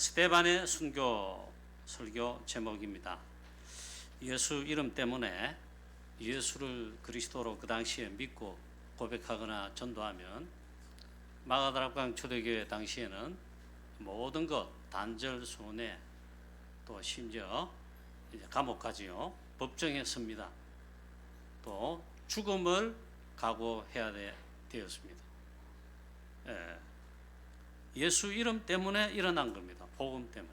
스데반의 순교 설교 제목입니다. 예수 이름 때문에 예수를 그리스도로 그 당시에 믿고 고백하거나 전도하면 마가다락방 초대교회 당시에는 모든 것 단절 손해 또 심지어 이제 감옥까지요 법정에 섭니다. 또 죽음을 각오해야 되었습니다. 예수 이름 때문에 일어난 겁니다. 복음 때문에.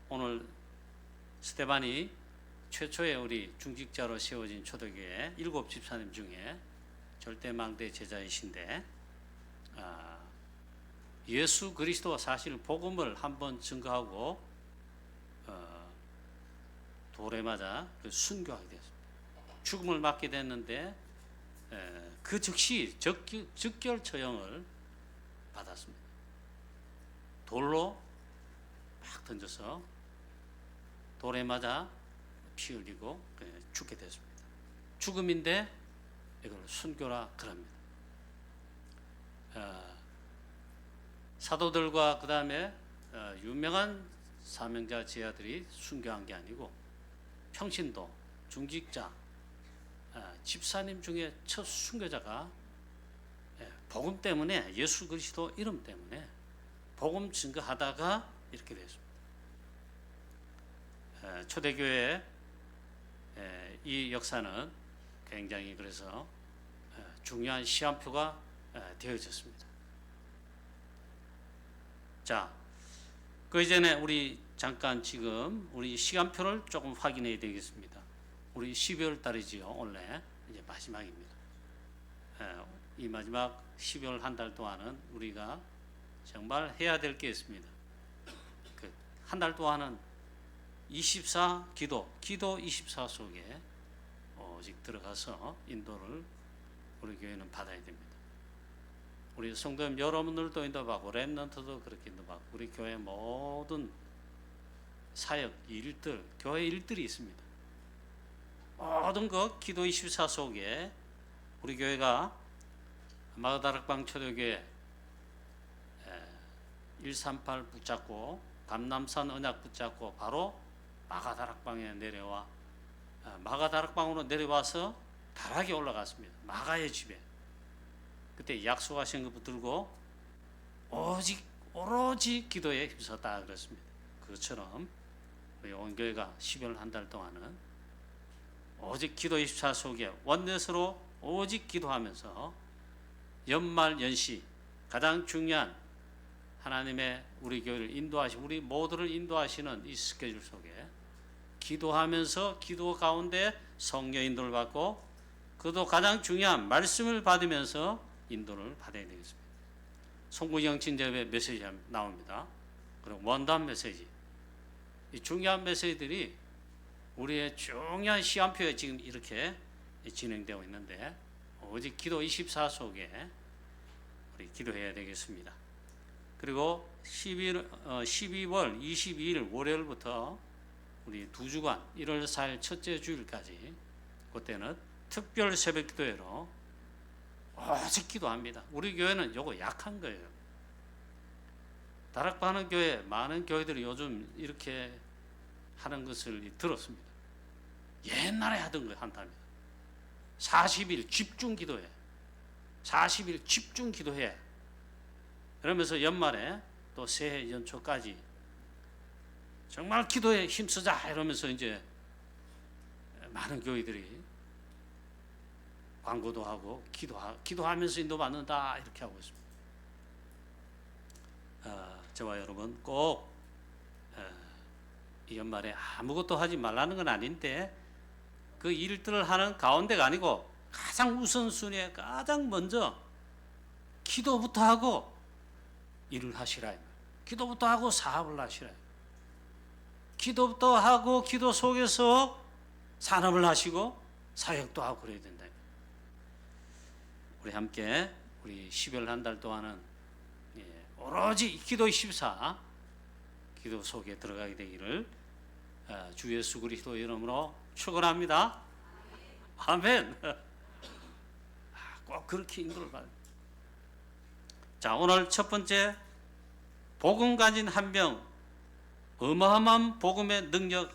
오늘 스데반이 최초의 우리 중직자로 세워진 초대교회 7 집사님 중에 절대망대 제자이신데 예수 그리스도 사실 복음을 한번 증거하고 돌에 맞아 순교하게 되었습니다. 죽음을 맞게 됐는데 그 즉시 즉결 처형을 받았습니다. 돌로 막 던져서 돌에 맞아 피 흘리고 죽게 됐습니다. 죽음인데 이걸 순교라 그럽니다. 사도들과 그 다음에 유명한 사명자 제자들이 순교한 게 아니고 평신도, 중직자, 집사님 중에 첫 순교자가 복음 때문에 예수 그리스도 이름 때문에 복음 증거하다가 이렇게 됐습니다. 초대교회 이 역사는 굉장히 그래서 중요한 시한표가 되어졌습니다. 자, 그 이전에 우리 잠깐 지금 우리 시간표를 조금 확인해야 되겠습니다. 우리 12월 달이지요. 원래 이제 마지막입니다. 이 마지막 12월 한 달 동안은 우리가 정말 해야 될 게 있습니다. 그 한 달 동안은 24 기도 24 속에 오직 들어가서 인도를 우리 교회는 받아야 됩니다. 우리 성도님 여러분들도 인도받고 렘넌트도 그렇게 인도받고 우리 교회 모든 사역 일들 교회 일들이 있습니다. 모든 것 기도 24 속에 우리 교회가 마가다락방 초대교회 138 붙잡고 감남산 언약 붙잡고 바로 마가다락방에 내려와 마가다락방으로 내려와서 다락에 올라갔습니다. 마가의 집에 그때 약속하신 것 붙들고 오로지 기도에 힘썼다 그랬습니다. 그것처럼 우리 온 교회가 12월 한 달 동안은 오직 기도 24 속에 원넷으로 오직 기도하면서 연말 연시 가장 중요한 하나님의 우리 교회를 인도하시고 우리 모두를 인도하시는 이 스케줄 속에 기도하면서 기도 가운데 성령 인도를 받고 그도 가장 중요한 말씀을 받으면서 인도를 받아야 되겠습니다. 송구영친제의 메시지 나옵니다. 그리고 원단 메시지 이 중요한 메시지들이 우리의 중요한 시간표에 지금 이렇게 진행되고 있는데 오직 기도 24 속에 우리 기도해야 되겠습니다. 그리고 12월 22일 월요일부터 우리 2주간 1월 4일 첫째 주일까지 그때는 특별 새벽 기도회로 오직 기도합니다. 우리 교회는 요거 약한 거예요. 다락방하는 교회 많은 교회들이 요즘 이렇게 하는 것을 들었습니다. 옛날에 하던 거 한답니다. 40일 집중 기도회 40일 집중 기도회 그러면서 연말에 또 새해 연초까지 정말 기도에 힘쓰자 이러면서 이제 많은 교회들이 광고도 하고 기도하면서 인도받는다 이렇게 하고 있습니다. 저와 여러분 꼭 이 연말에 아무것도 하지 말라는 건 아닌데 그 일들을 하는 가운데가 아니고 가장 우선순위에 가장 먼저 기도부터 하고 일을 하시라. 기도부터 하고 사업을 하시라. 기도부터 하고 기도 속에서 산업을 하시고 사역도 하고 그래야 된다. 우리 함께 우리 12월 한 달 동안은 오로지 기도 24 기도 속에 들어가게 되기를 주 예수 그리스도 이름으로 축원합니다. 아멘. 꼭 그렇게 인도를 받아요. 자, 오늘 첫 번째 복음 가진 한 명, 어마어마한 복음의 능력,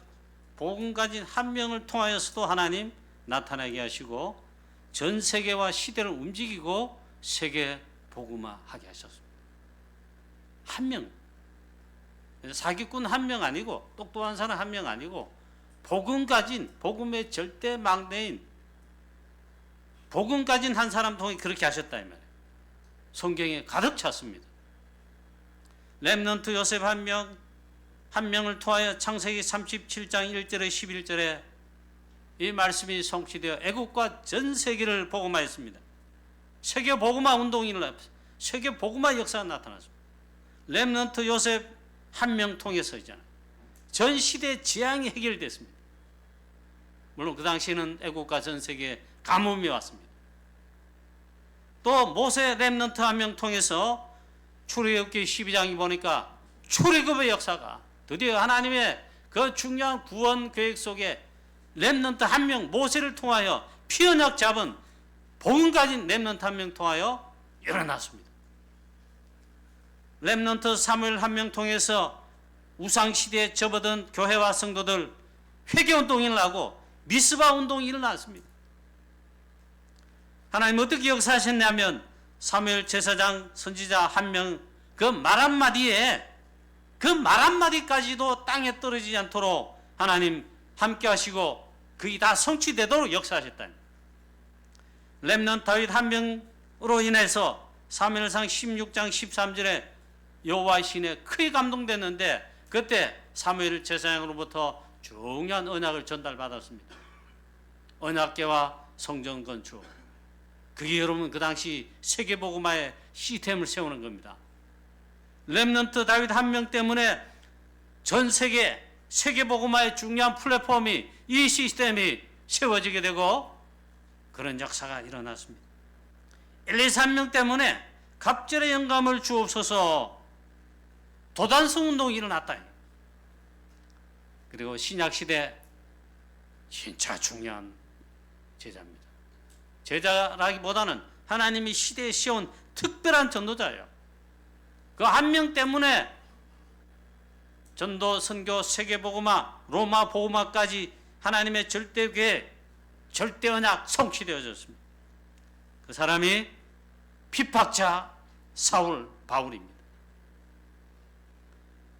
복음 가진 한 명을 통하여서도 하나님 나타나게 하시고 전 세계와 시대를 움직이고 세계 복음화하게 하셨습니다. 한 명, 사기꾼 한 명 아니고 똑똑한 사람 한 명 아니고 복음 가진, 복음의 절대 막내인 복음 가진 한 사람 통해 그렇게 하셨다 이 말이에요. 성경에 가득 찼습니다. 렘넌트 요셉 한 명을 통하여 창세기 37장 1절에 11절에 이 말씀이 성취되어 애국과 전 세계를 복음화했습니다. 세계 복음화 운동이 일어났습니다. 세계 복음화 역사가 나타났습니다. 렘넌트 요셉 한 명 통해서잖아요. 전 시대 재앙이 해결됐습니다. 물론 그 당시에는 애국과 전 세계에 가뭄이 왔습니다. 또 모세 렘넌트 한 명 통해서 출애굽기 12장이 보니까 출애굽의 역사가 드디어 하나님의 그 중요한 구원 계획 속에 렘넌트 한 명 모세를 통하여 피언약 잡은 복음 가진 렘넌트 한 명 통하여 일어났습니다. 렘넌트 사무엘 한 명 통해서 우상시대에 접어든 교회와 성도들 회개운동이 일어나고 미스바 운동이 일어났습니다. 하나님 어떻게 역사하셨냐면 사무엘 제사장 선지자 한 명 그 말 한마디에 그 말 한마디까지도 땅에 떨어지지 않도록 하나님 함께 하시고 그게 다 성취되도록 역사하셨다. 렘넌트 다윗 한 명으로 인해서 사무엘상 16장 13절에 여호와의 신에 크게 감동됐는데 그때 사무엘 제사장으로부터 중요한 언약을 전달받았습니다. 언약궤와 성전 건축. 그게 여러분 그 당시 세계복음화의 시스템을 세우는 겁니다. 렘넌트 다윗 한 명 때문에 전 세계 세계복음화의 중요한 플랫폼이 이 시스템이 세워지게 되고 그런 역사가 일어났습니다. 엘리사 한 명 때문에 갑절의 영감을 주옵소서 도단성 운동이 일어났다. 그리고 신약시대 진짜 중요한 제자입니다. 제자라기보다는 하나님이 시대에 씌운 특별한 전도자예요. 그 한 명 때문에 전도, 선교, 세계복음화, 로마 복음화까지 하나님의 절대 계획, 절대 언약 성취되어졌습니다. 그 사람이 피박자 사울 바울입니다.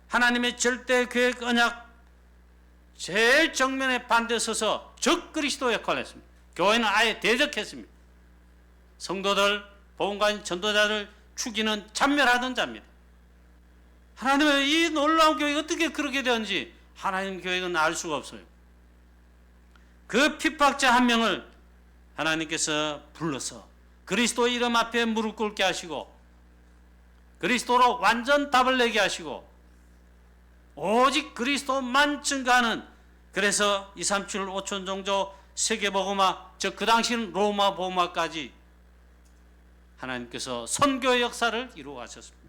하나님의 절대 계획 언약 제일 정면에 반대 서서 적그리스도 역할을 했습니다. 교회는 아예 대적했습니다. 성도들, 복음가인 전도자를 죽이는 잔멸하던 자입니다. 하나님의 이 놀라운 교회가 어떻게 그렇게 되었는지 하나님 교회는 알 수가 없어요. 그 핍박자 한 명을 하나님께서 불러서 그리스도 이름 앞에 무릎 꿇게 하시고 그리스도로 완전 답을 내게 하시고 오직 그리스도만 증가하는 그래서 237 5천 종족 세계복음화 즉 그 당시는 로마 복음화까지 하나님께서 선교의 역사를 이루어 가셨습니다.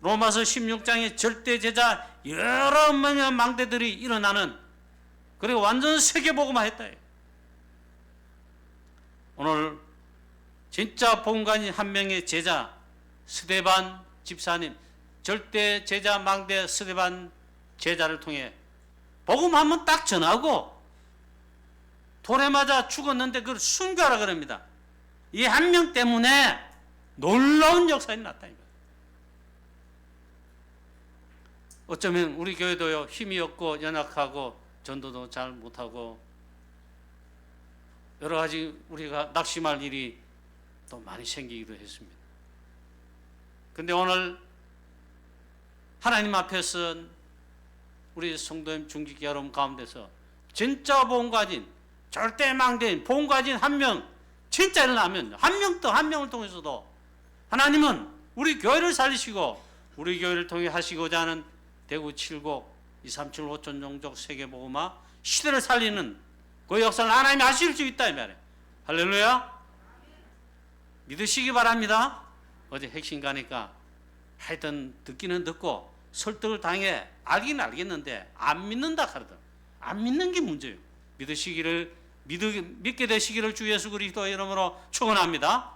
로마서 16장에 절대 제자 여러 명의 망대들이 일어나는 그리고 완전 세계복음화 했다. 오늘 진짜 복음가인 한 명의 제자 스데반 집사님 절대 제자 망대 스데반 제자를 통해 복음 한번 딱 전하고 돌에 맞아 죽었는데 그걸 순교하라 그럽니다. 이 한 명 때문에 놀라운 역사가 나타납니다. 어쩌면 우리 교회도요 힘이 없고 연약하고 전도도 잘 못하고 여러 가지 우리가 낙심할 일이 또 많이 생기기도 했습니다. 근데 오늘 하나님 앞에서 우리 성도님 중직자 여러분 가운데서 진짜 복음 가진 절대 망대인 복음 가진 한 명 진짜 일어나면 한 명을 통해서도 하나님은 우리 교회를 살리시고 우리 교회를 통해 하시고자 하는 대구 7곡 237 5천 종족 세계복음화 시대를 살리는 그 역사를 하나님이 하실 수 있다 이 말이에요. 할렐루야. 믿으시기 바랍니다. 어제 핵심 가니까 하여튼 듣기는 듣고 설득을 당해 알긴 알겠는데 안 믿는다 하더라고요. 안 믿는 게 문제예요. 믿게 되시기를 주 예수 그리스도의 이름으로 축원합니다.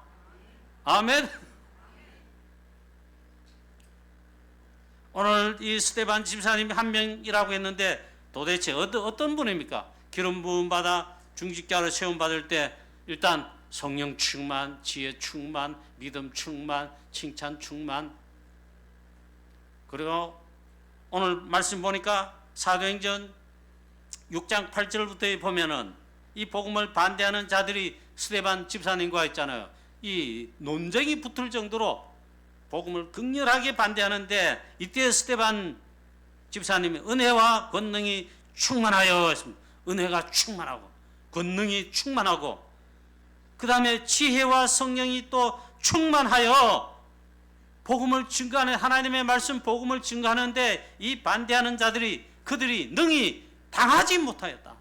아멘. 오늘 이 스데반 집사님 한 명이라고 했는데 도대체 어떤 분입니까? 기름 부음 받아 중직자로 세움 받을 때 일단 성령 충만, 지혜 충만, 믿음 충만, 칭찬 충만. 그리고 오늘 말씀 보니까 사도행전 6장 8절부터 보면은 이 복음을 반대하는 자들이 스데반 집사님과 있잖아요. 이 논쟁이 붙을 정도로 복음을 극렬하게 반대하는데 이때 스데반 집사님이 은혜와 권능이 충만하여 했습니다. 은혜가 충만하고 권능이 충만하고 그 다음에 지혜와 성령이 또 충만하여 복음을 증거하는 하나님의 말씀 복음을 증거하는데 이 반대하는 자들이 그들이 능히 당하지 못하였다.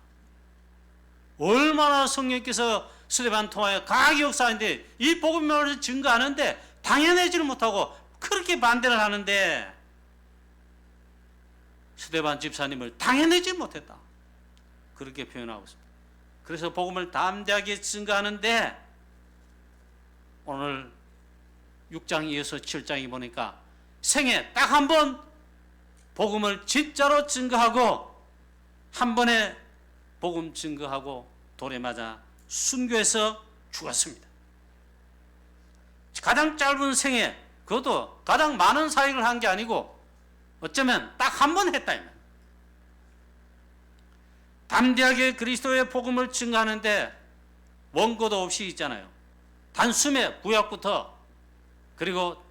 얼마나 성령께서 스데반 통하여 강하게 역사하는데 이 복음을 증거하는데 당해내지를 못하고 그렇게 반대를 하는데 스데반 집사님을 당해내지 못했다. 그렇게 표현하고 있습니다. 그래서 복음을 담대하게 증거하는데 오늘 6장 이어서 7장이 보니까 생애 딱 한 번 복음을 진짜로 증거하고 한 번에 복음 증거하고 돌에 맞아 순교해서 죽었습니다. 가장 짧은 생애, 그것도 가장 많은 사역을 한 게 아니고 어쩌면 딱 한 번 했다. 담대하게 그리스도의 복음을 증거하는데 원고도 없이 있잖아요. 단숨에 구약부터 그리고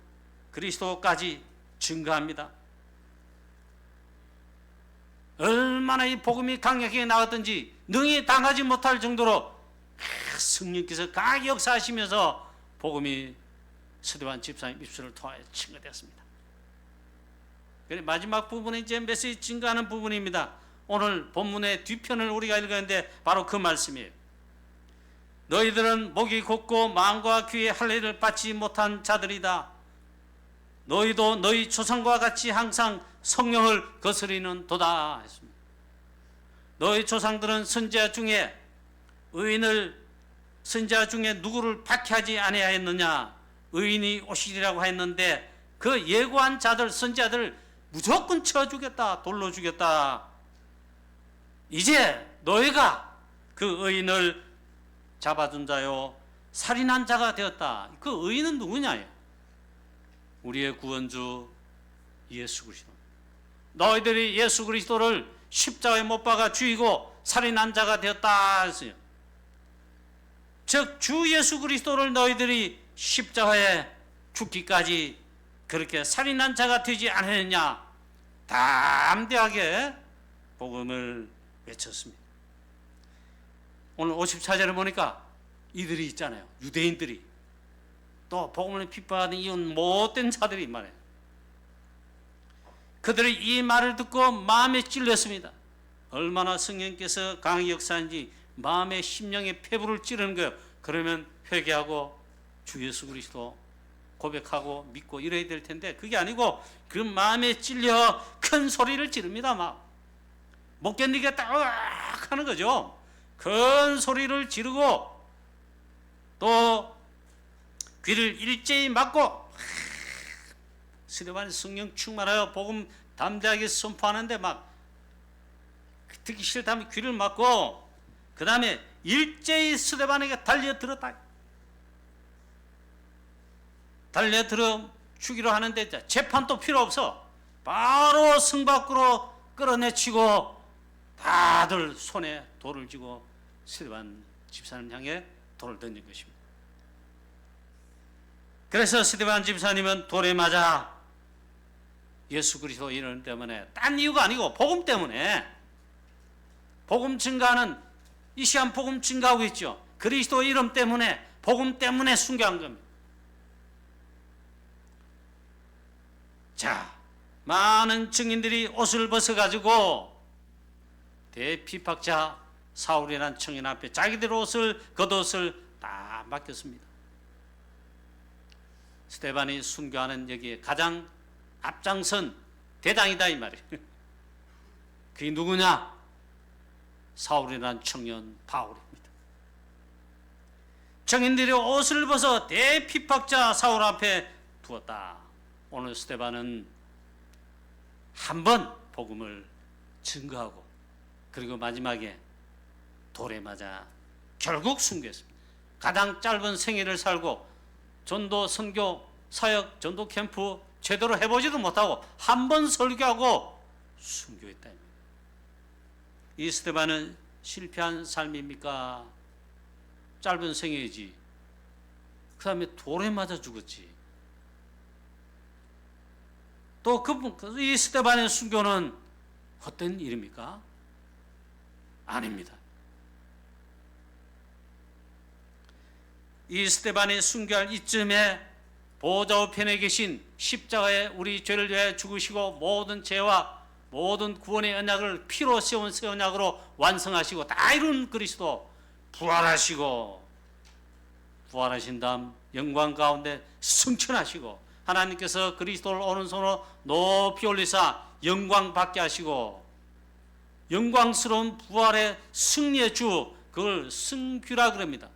그리스도까지 증거합니다. 얼마나 이 복음이 강력하게 나왔던지 능히 당하지 못할 정도로 성령께서 강하게 역사하시면서 복음이 스데반 집사님 입술을 통하여 증거되었습니다. 마지막 부분이 이제 메시지 증거하는 부분입니다. 오늘 본문의 뒤편을 우리가 읽었는데 바로 그 말씀이에요. 너희들은 목이 곧고 마음과 귀에 할례를 받지 못한 자들이다. 너희도 너희 조상과 같이 항상 성령을 거스리는 도다 했습니다. 너희 조상들은 선지자 중에 누구를 박해하지 아니하였느냐? 의인이 오시리라고 했는데 그 예고한 자들 선지자들 무조건 쳐 죽였다, 돌로 죽였다. 이제 너희가 그 의인을 잡아준 자요 살인한 자가 되었다. 그 의인은 누구냐요? 우리의 구원주 예수 그리스도. 너희들이 예수 그리스도를 십자가에 못 박아 죽이고 살인한 자가 되었다 했어요. 즉 주 예수 그리스도를 너희들이 십자가에 죽기까지 그렇게 살인한 자가 되지 않았느냐? 담대하게 복음을 외쳤습니다. 오늘 54절을 보니까 이들이 있잖아요. 유대인들이 또 복음을 핍박하는 이 못된 자들이 말해요. 그들이 이 말을 듣고 마음에 찔렸습니다. 얼마나 성령께서 강하게 역사한지 마음의 심령의 폐부를 찌르는 거예요. 그러면 회개하고 주 예수 그리스도 고백하고 믿고 이래야 될 텐데 그게 아니고 그 마음에 찔려 큰 소리를 지릅니다. 막 못 견디겠다 하는 거죠. 큰 소리를 지르고 또 귀를 일제히 막고 스데반이 성령 충만하여 복음 담대하게 선포하는데 막 듣기 싫다면 귀를 막고 그 다음에 일제히 스데반에게 달려들었다. 달려들어 죽이려 하는데 재판도 필요 없어. 바로 성 밖으로 끌어내치고 다들 손에 돌을 쥐고 스데반 집사님 향해 돌을 던진 것입니다. 그래서 스데반 집사님은 돌에 맞아 예수 그리스도 이름 때문에 딴 이유가 아니고 복음 때문에 복음 증가하는 이 시간 복음 증가하고 있죠. 그리스도 이름 때문에 복음 때문에 순교한 겁니다. 자, 많은 증인들이 옷을 벗어가지고 대피박자 사울이라는 청년 앞에 자기들 옷을 겉옷을 다 맡겼습니다. 스데반이 순교하는 여기에 가장 앞장선 대장이다 이 말이에요. 그게 누구냐? 사울이라는 청년 바울입니다. 청인들이 옷을 벗어 대피박자 사울 앞에 두었다. 오늘 스데반은 한 번 복음을 증거하고 그리고 마지막에 돌에 맞아 결국 순교했습니다. 가장 짧은 생애를 살고 전도 선교 사역 전도 캠프 제대로 해보지도 못하고 한 번 설교하고 순교했다. 이 스데반은 실패한 삶입니까? 짧은 생애이지. 그 다음에 돌에 맞아 죽었지. 또 이 스데반의 순교는 헛된 일입니까? 아닙니다. 이 스데반이 순교할 이쯤에 보호자 우편에 계신 십자가에 우리 죄를 위해 죽으시고 모든 죄와 모든 구원의 언약을 피로 세운 새 언약으로 완성하시고 다 이룬 그리스도 부활하시고 부활하신 다음 영광 가운데 승천하시고 하나님께서 그리스도를 오른손으로 높이 올리사 영광 받게 하시고 영광스러운 부활의 승리의 주 그걸 승규라 그럽니다.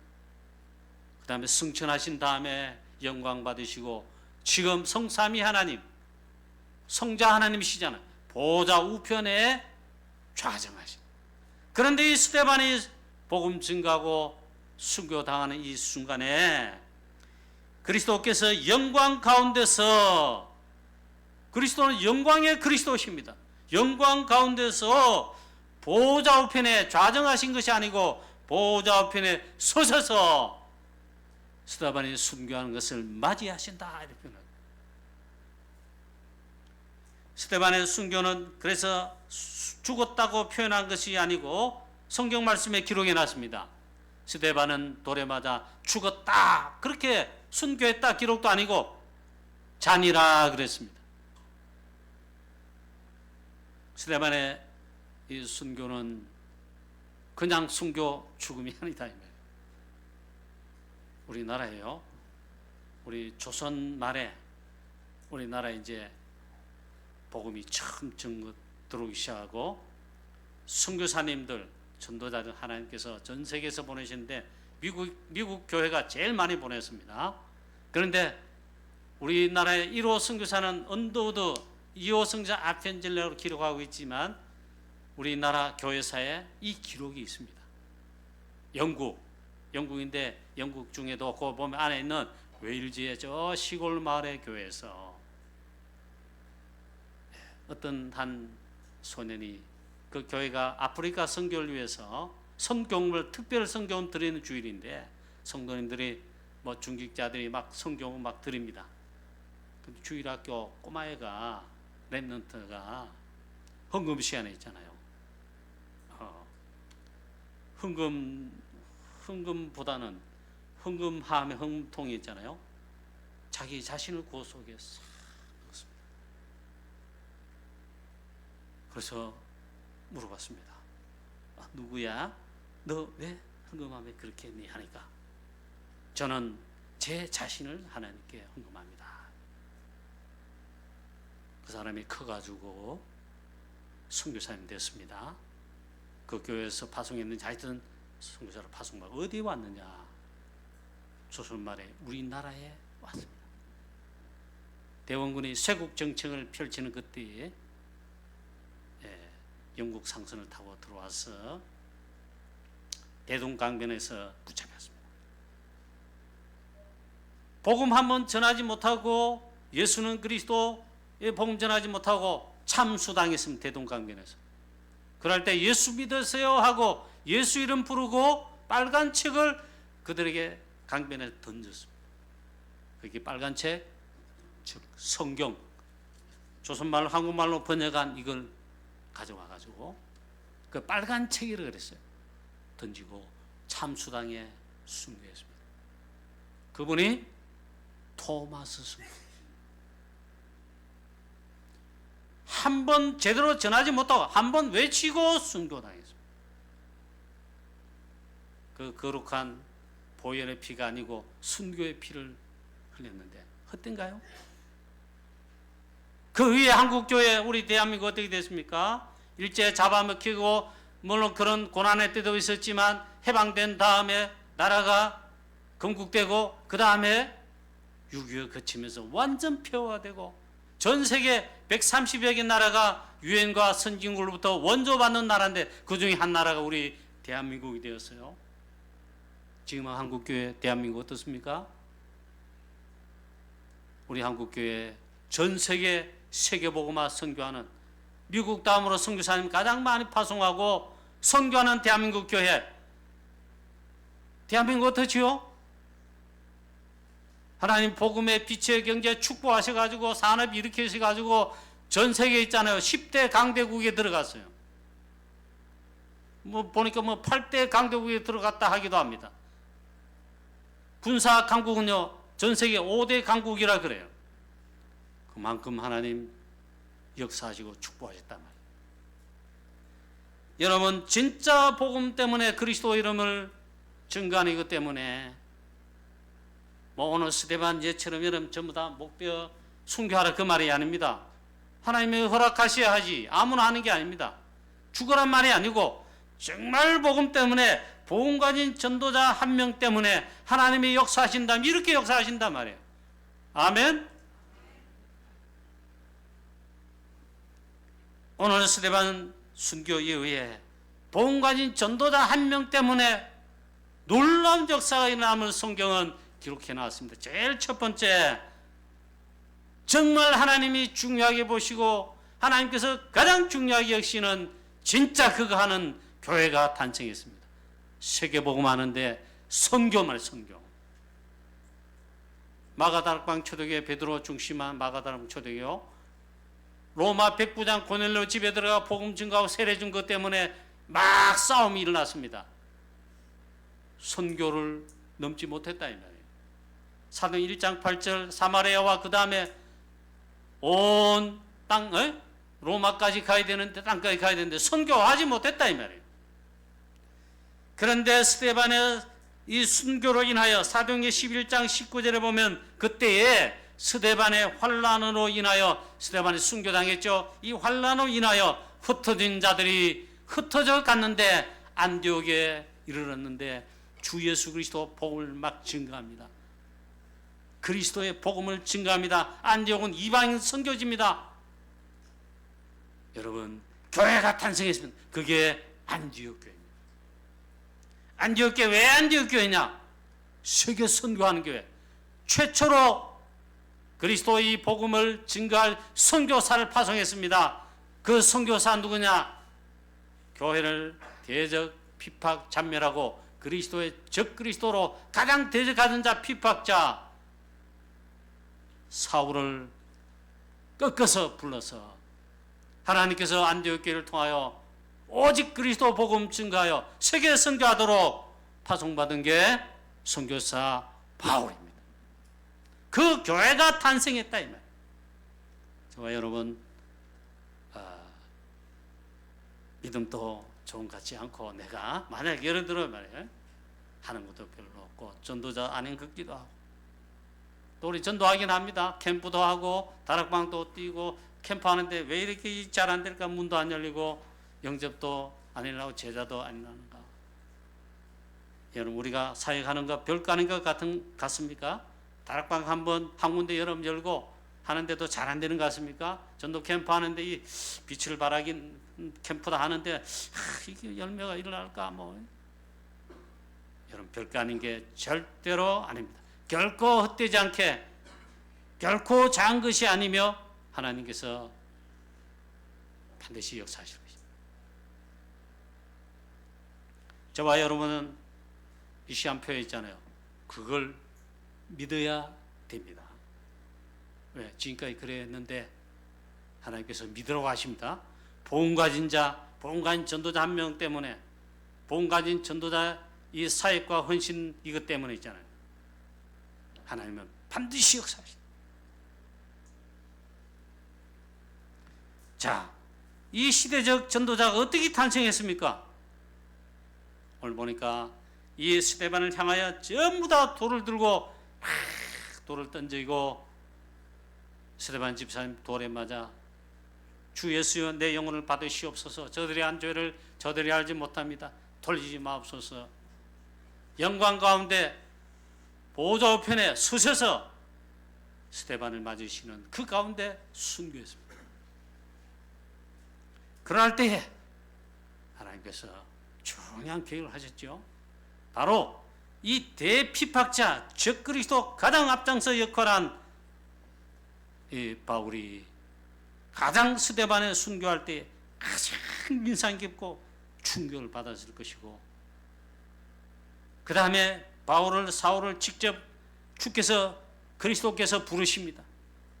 그 다음에 승천하신 다음에 영광 받으시고 지금 성삼위 하나님 성자 하나님이시잖아요. 보호자 우편에 좌정하신. 그런데 이 스데반이 복음 증가하고 순교당하는 이 순간에 그리스도께서 영광 가운데서 그리스도는 영광의 그리스도십니다. 영광 가운데서 보호자 우편에 좌정하신 것이 아니고 보호자 우편에 서셔서 스데반이 순교하는 것을 맞이하신다 이렇게 표현합니다. 스데반의 순교는 그래서 죽었다고 표현한 것이 아니고 성경 말씀에 기록해 놨습니다. 스데반은 돌에 맞아 죽었다 그렇게 순교했다 기록도 아니고 잔이라 그랬습니다. 스데반의 이 순교는 그냥 순교 죽음이 아니다. 우리나라에요. 우리 조선 말에 우리나라에 이제 복음이 처음 들어오기 시작하고 선교사님들 전도자들 하나님께서 전 세계에서 보내시는데 미국 교회가 제일 많이 보냈습니다. 그런데 우리나라의 1호 선교사는 언더우드 2호 선교사 아펜젤레로 기록하고 있지만 우리나라 교회사에 이 기록이 있습니다. 영국인데 영국 중에도 그 보면 안에 있는 웨일즈의 저 시골 마을의 교회에서 어떤 한 소년이 그 교회가 아프리카 선교를 위해서 선교음을 특별 선교음 드리는 주일인데 성도님들이 뭐 중직자들이 막 선교음 막 드립니다. 근데 주일학교 꼬마애가 랩런트가 헌금 시간에 있잖아요. 헌금보다는 헌금하면 헌금통이 있잖아요. 자기 자신을 그 속에 싹 넣었습니다. 그래서 물어봤습니다. 누구야? 너 왜 헌금함에 그렇게 했니? 하니까 저는 제 자신을 하나님께 헌금합니다. 그 사람이 커가지고 선교사님 됐습니다. 그 교회에서 파송했는지 하여튼 선교사로 파송받고 어디에 왔느냐? 조선말에 우리나라에 왔습니다. 대원군이 쇄국 정책을 펼치는 그때에 영국 상선을 타고 들어와서 대동강변에서 붙잡혔습니다. 복음 한번 전하지 못하고 예수는 그리스도의 복음 전하지 못하고 참수당했습니다. 대동강변에서. 그럴 때 예수 믿으세요 하고 예수 이름 부르고 빨간 책을 그들에게 강변에 던졌습니다. 그게 빨간 책, 즉 성경, 조선말로 한국말로 번역한 이걸 가져와가지고 그 빨간 책이라 그랬어요. 던지고 참수당에 순교했습니다. 그분이 토마스 성도. 한 번 제대로 전하지 못하고 한 번 외치고 순교당했습니다. 그 거룩한 보혈의 피가 아니고 순교의 피를 흘렸는데 헛된가요? 그 위에 한국교회 우리 대한민국 어떻게 됐습니까? 일제 잡아먹히고 물론 그런 고난의 때도 있었지만 해방된 다음에 나라가 건국되고 그 다음에 6.25 거치면서 완전 폐허화되고 전 세계 130여 개 나라가 유엔과 선진국으로부터 원조받는 나라인데 그 중에 한 나라가 우리 대한민국이 되었어요. 지금 한국교회 대한민국 어떻습니까? 우리 한국교회 전 세계 세계복음화 선교하는 미국 다음으로 선교사님 가장 많이 파송하고 선교하는 대한민국 교회. 대한민국 어떻지요? 하나님 복음의 빛의 경제 축복하셔가지고 산업 일으키셔가지고 전 세계에 있잖아요. 10대 강대국에 들어갔어요. 보니까 8대 강대국에 들어갔다 하기도 합니다. 군사 강국은요, 전 세계 5대 강국이라 그래요. 그만큼 하나님 역사하시고 축복하셨단 말이에요. 여러분, 진짜 복음 때문에 그리스도 이름을 증거하는 것 때문에 오늘 스데반 예처럼 여러분 전부 다 목뼈 순교하라 그 말이 아닙니다. 하나님이 허락하셔야 하지 아무나 하는 게 아닙니다. 죽으란 말이 아니고 정말 복음 때문에 복음 가진 전도자 한 명 때문에 하나님이 역사하신다면 이렇게 역사하신단 말이에요. 아멘. 오늘 스데반 순교 이후에 복음 가진 전도자 한 명 때문에 놀라운 역사가 일어남을 성경은 기록해 놨습니다. 제일 첫 번째, 정말 하나님이 중요하게 보시고 하나님께서 가장 중요하게 여기시는 진짜 그거 하는 교회가 탄생했습니다. 세계복음 하는데 선교만 선교. 마가다락방 초대교회 베드로 중심한 마가다락방 초대교회, 로마 백부장 고넬료 집에 들어가 복음 증거하고 세례 준 것 때문에 막 싸움이 일어났습니다. 선교를 넘지 못했다 이 말이에요. 사도행 1장 8절 사마리아와 그 다음에 온 땅, 로마까지 가야 되는데 땅까지 가야 되는데 선교하지 못했다 이 말이에요. 그런데 스데반의 이 순교로 인하여 사도행전 11장 19절에 보면 그때에 스데반의 환란으로 인하여 스데반이 순교당했죠. 이 환란으로 인하여 흩어진 자들이 흩어져 갔는데 안디옥에 이르렀는데 주 예수 그리스도 복음을 막 증거합니다. 그리스도의 복음을 증거합니다. 안디옥은 이방인 선교지입니다. 여러분, 교회가 탄생했습니다. 그게 안디옥 교회입니다. 안디옥 교회, 왜 안디옥 교회냐? 세계 선교하는 교회. 최초로 그리스도의 복음을 증거할 선교사를 파송했습니다. 그 선교사 누구냐? 교회를 대적, 피팍, 잔멸하고 그리스도의 적그리스도로 가장 대적하는 자, 피팍자 사울을 꺾어서 불러서 하나님께서 안디옥 교회를 통하여 오직 그리스도 복음 증거하여 세계 선교하도록 파송받은 게 선교사 바울입니다. 그 교회가 탄생했다 이 말. 저와 여러분, 믿음도 좀 같지 않고 내가 만약 예를 들어 말이에요, 하는 것도 별로 없고 전도자 아닌 걷기도 하고 또 우리 전도하긴 합니다. 캠프도 하고 다락방도 뛰고 캠프하는데 왜 이렇게 잘 안 될까? 문도 안 열리고 영접도 안 일어나고 제자도 안 일어나는가? 여러분, 우리가 사역하는 거 별거 아닌 것 같습니까? 다락방 한번 한 군데 여름 열고 하는데도 잘 안 되는 것 같습니까? 전도 캠프 하는데 이 빛을 발하긴 캠프다 하는데 이게 열매가 일어날까? 여러분, 별거 아닌 게 절대로 아닙니다. 결코 헛되지 않게 결코 작은 것이 아니며 하나님께서 반드시 역사하실 것입니다. 저와 여러분은 이 시간표에 있잖아요. 그걸 믿어야 됩니다. 왜? 지금까지 그랬는데 하나님께서 믿으라고 하십니다. 복음 가진 자, 복음 가진 전도자 한 명 때문에, 복음 가진 전도자 이 사역과 헌신 이것 때문에 있잖아요. 하나님은 반드시 역사하십니다. 자, 이 시대적 전도자가 어떻게 탄생했습니까? 오늘 보니까 이 스데반을 향하여 전부 다 돌을 들고 돌을 던지고 스데반 집사님 돌에 맞아 주 예수여 내 영혼을 받으시옵소서. 저들이 한 죄를 저들이 알지 못합니다. 돌리지 마옵소서. 영광 가운데 보좌 우편에 서셔서 스데반을 맞으시는 그 가운데 순교했습니다. 그럴 때에 하나님께서 중요한 계획을 하셨죠. 바로 이 대피팍자 적그리스도 가장 앞장서 역할한 이 바울이 가장 스데반에 순교할 때 가장 인상 깊고 충격을 받았을 것이고, 그 다음에 사울을 직접 그리스도께서 부르십니다.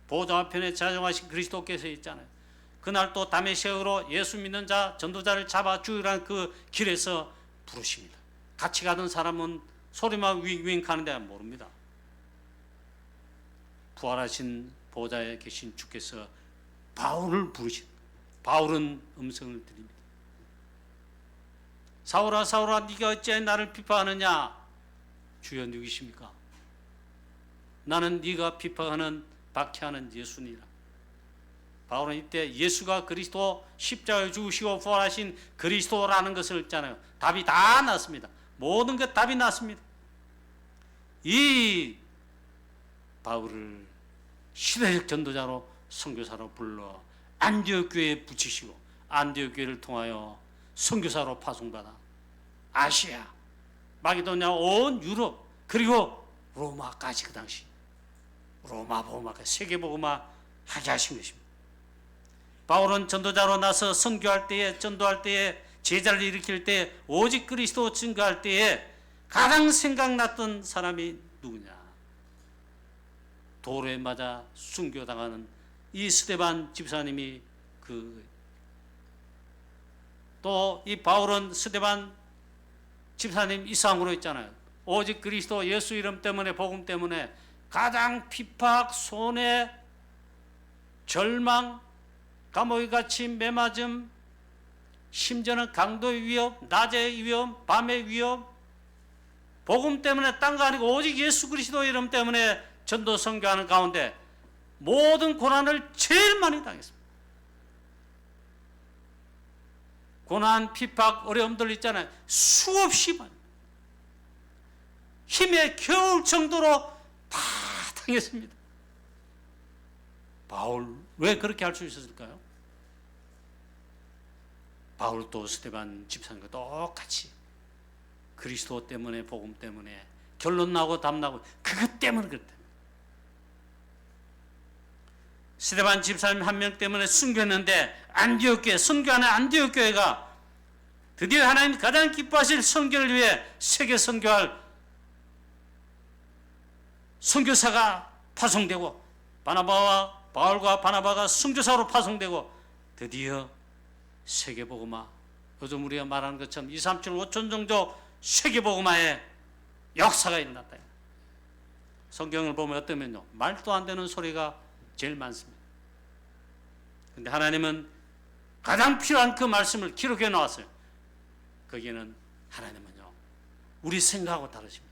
보좌 앞편에 자정하신 그리스도께서 있잖아요. 그날 또 다메섹으로 예수 믿는 자 전도자를 잡아 죽이라는 그 길에서 부르십니다. 같이 가던 사람은 소리만 윙윙 가는데 모릅니다. 부활하신 보좌에 계신 주께서 바울을 부르신, 바울은 음성을 드립니다. 사울아 사울아 네가 어찌 나를 비판하느냐. 주여 누구십니까? 나는 네가 비판하는 박해하는 예수니라. 바울은 이때 예수가 그리스도 십자가에 죽으시고 부활하신 그리스도라는 것을 했잖아요. 답이 다 났습니다. 모든 것 답이 났습니다. 이 바울을 시대적 전도자로 선교사로 불러 안디옥 교회에 붙이시고 안디옥 교회를 통하여 선교사로 파송받아 아시아, 마게도냐, 온 유럽, 그리고 로마까지, 그 당시 로마 복음화까지 세계 복음화 하게 하신 것입니다. 바울은 전도자로 나서 선교할 때에, 전도할 때에, 제자를 일으킬 때, 오직 그리스도 증거할 때에 가장 생각났던 사람이 누구냐? 도로에 맞아 순교당하는 이 스데반 집사님이 또 이 바울은 스데반 집사님 이상으로 있잖아요. 오직 그리스도 예수 이름 때문에, 복음 때문에 가장 핍박, 손해, 절망, 감옥에 갇힌 매맞음, 심지어는 강도의 위협, 낮의 위협, 밤의 위협, 복음 때문에 딴 거 아니고 오직 예수 그리스도 이름 때문에 전도 선교하는 가운데 모든 고난을 제일 많이 당했습니다. 고난, 핍박, 어려움들 있잖아요. 수없이 많이. 힘에 겨울 정도로 다 당했습니다. 바울 왜 그렇게 할 수 있었을까요? 바울도 스데반 집사님과 똑같이 그리스도 때문에, 복음 때문에 결론 나고 답 나고 그것 때문에 그랬다. 스데반 집사님 한 명 때문에 순교했는데 안디옥 교회, 선교하는 안디옥 교회가 드디어 하나님 가장 기뻐하실 선교를 위해 세계 선교할 선교사가 파송되고, 바울과 바나바가 선교사로 파송되고, 드디어 세계복음화, 요즘 우리가 말하는 것처럼 2, 3, 7, 5천 정도 세계복음화의 역사가 일어났다. 성경을 보면 어떠면요, 말도 안 되는 소리가 제일 많습니다. 그런데 하나님은 가장 필요한 그 말씀을 기록해 놓았어요. 거기에는 하나님은요, 우리 생각하고 다르십니다.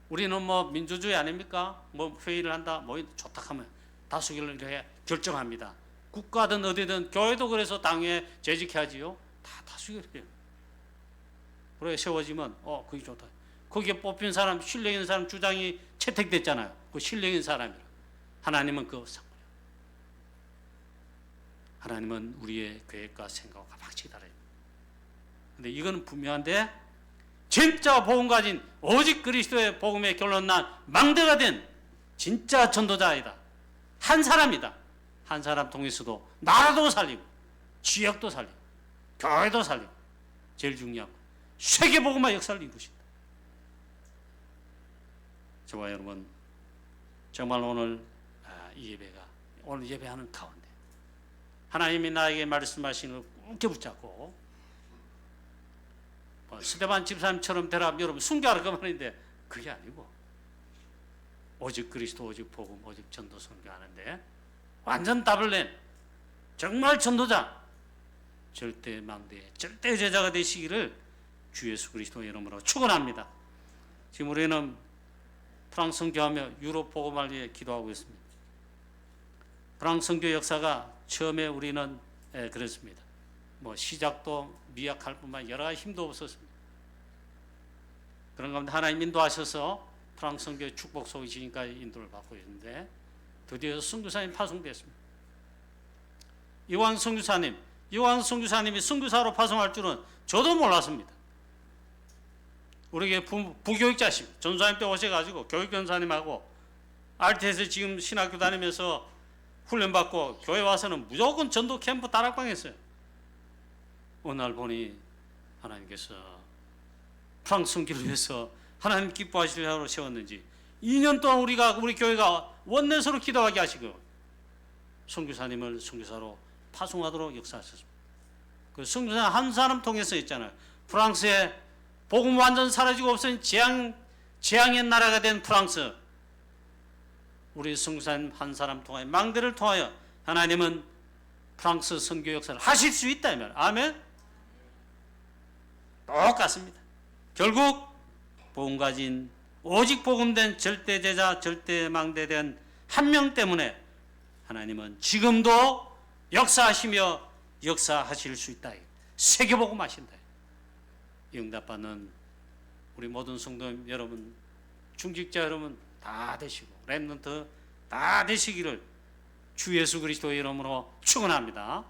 우리는 뭐 민주주의 아닙니까? 뭐 회의를 한다, 뭐 좋다 하면 다수결을 이렇게 결정합니다. 국가든 어디든 교회도 그래서 당에 재직해야지요. 다 다수결이에요. 그래 세워지면 그게 좋다. 거기에 뽑힌 사람, 실력 있는 사람 주장이 채택됐잖아요. 그 실력 있는 사람이라. 하나님은 그거 상관이에요. 하나님은 우리의 계획과 생각과 확실히 다르죠. 근데 이거는 분명한데, 진짜 복음 가진 오직 그리스도의 복음의 결론 난 망대가 된 진짜 전도자이다. 한 사람이다. 한 사람 통해서도 나라도 살리고, 지역도 살리고, 교회도 살리고, 제일 중요하고 세계 복음화 역사를 이루신다. 저와 여러분, 정말 오늘 이 예배가, 오늘 예배하는 가운데 하나님이 나에게 말씀하시는 걸 꼭 붙잡고, 스데반 집사님처럼 되라, 여러분 순교하라 그 말인데 그게 아니고 오직 그리스도, 오직 복음, 오직 전도 선교하는데 완전 답을 낸 정말 전도자, 절대 망대, 절대 제자가 되시기를 주 예수 그리스도의 이름으로 축원합니다. 지금 우리는 프랑스 선교하며 유럽 복음을 위해 기도하고 있습니다. 프랑스 선교 역사가 처음에 우리는 그랬습니다. 뭐 시작도 미약할 뿐만 여러 가지 힘도 없었습니다. 그런 가운데 하나님 인도하셔서 프랑스 선교회 축복 속에 지금까지 인도를 받고 있는데 드디어 선교사님 파송됐습니다. 이왕 선교사님이 선교사로 파송할 줄은 저도 몰랐습니다. 우리에게 부교육자십니다. 전사님 때 오셔가지고 교육전사님하고 RT에서 지금 신학교 다니면서 훈련받고 교회 와서는 무조건 전도 캠프 다락방 했어요. 어느 날 보니 하나님께서 프랑스 선교를 위해서 하나님 기뻐하시려고 세웠는지 2년 동안 우리 교회가 원내서로 기도하게 하시고 선교사님을 선교사로 파송하도록 역사하셨습니다. 그 선교사 한 사람 통해서 있잖아요. 프랑스에 복음 완전 사라지고 없어진 재앙의 나라가 된 프랑스, 우리 선교사님 한 사람 통하여 망대를 통하여 하나님은 프랑스 선교 역사를 하실 수 있다 이 말. 아멘. 똑같습니다. 결국 복음 가진 오직 복음된 절대 제자 절대 망대된 한 명 때문에 하나님은 지금도 역사하시며 역사하실 수 있다. 세계복음 하신다. 응답받는 우리 모든 성도 여러분, 중직자 여러분 다 되시고 렘넌트 다 되시기를 주 예수 그리스도의 이름으로 축원합니다.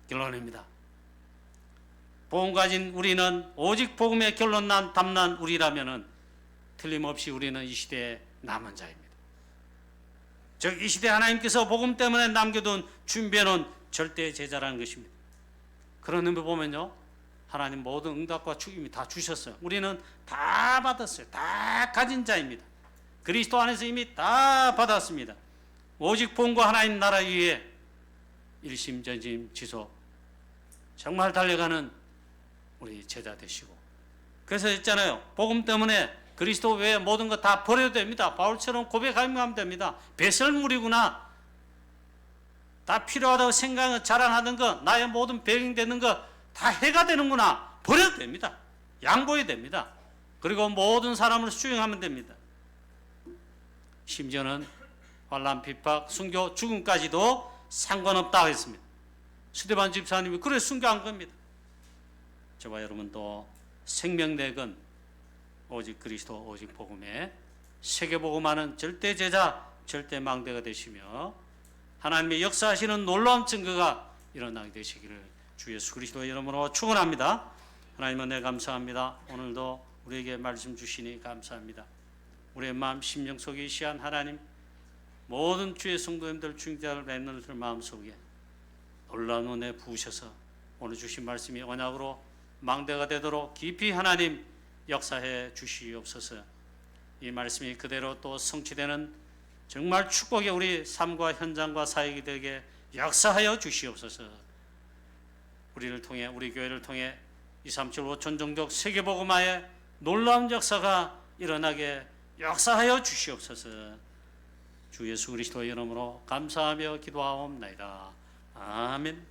결론입니다. 복음 가진 우리는 오직 복음의 결론 난 담난 우리라면은 틀림없이 우리는 이 시대의 남은 자입니다. 즉 이 시대 하나님께서 복음 때문에 남겨둔 준비해놓은 절대 제자라는 것입니다. 그런 의미 보면요, 하나님 모든 응답과 축임이 다 주셨어요. 우리는 다 받았어요. 다 가진 자입니다. 그리스도 안에서 이미 다 받았습니다. 오직 복음과 하나님 나라 위에 일심전심 정말 달려가는 우리 제자 되시고, 그래서 했잖아요. 복음 때문에 그리스도 외에 모든 거 다 버려도 됩니다. 바울처럼 고백하면 됩니다. 배설물이구나. 다 필요하다고 생각을 자랑하던 거, 나의 모든 배경 되는 거 다 해가 되는구나. 버려도 됩니다. 양보해야 됩니다. 그리고 모든 사람을 수용하면 됩니다. 심지어는 환난, 핍박, 순교, 죽음까지도 상관없다고 했습니다. 스데반 집사님이 그래 순교한 겁니다. 저와 여러분도 생명내건 오직 그리스도 오직 복음에 세계복음하는 절대 제자 절대 망대가 되시며 하나님의 역사하시는 놀라운 증거가 일어나게 되시기를 주 예수 그리스도의 이름으로 축원합니다. 하나님 은혜 감사합니다. 오늘도 우리에게 말씀 주시니 감사합니다. 우리의 마음 심령 속에 시한 하나님, 모든 주의 성도님들 중자를 맺는 마음속에 놀라운 은혜 부으셔서 오늘 주신 말씀이 언약으로 망대가 되도록 깊이 하나님 역사해 주시옵소서. 이 말씀이 그대로 또 성취되는 정말 축복의 우리 삶과 현장과 사역이 되게 역사하여 주시옵소서. 우리를 통해, 우리 교회를 통해 237 5천 종족 세계복음화의 놀라운 역사가 일어나게 역사하여 주시옵소서. 주 예수 그리스도의 이름으로 감사하며 기도하옵나이다. 아멘.